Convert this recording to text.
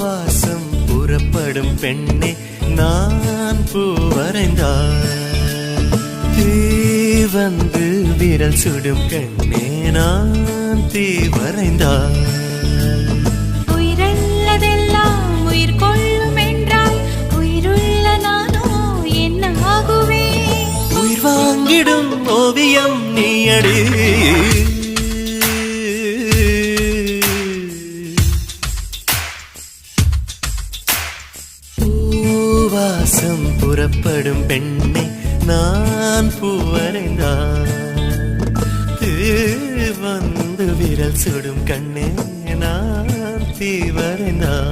வாசம் புறப்படும் பெண்ணே நான் பூ வரைந்தார். தீ வந்து விரல் சுடும் கண்ணே நான் தீ வரைந்தார். உயிரல்லதெல்லாம் உயிர் கொள்ளும் என்றால் உயிருள்ள நானோ என்ன ஆகுவேன்? உயிர் வாங்கிடும் ஓவியம் நீயடி. பூவாசம் புறப்படும் பெண்ணே நான் பூ வரைந்தார். வந்து விரல் சுடும் கண்ணே நான் தீ வரைந்தார்.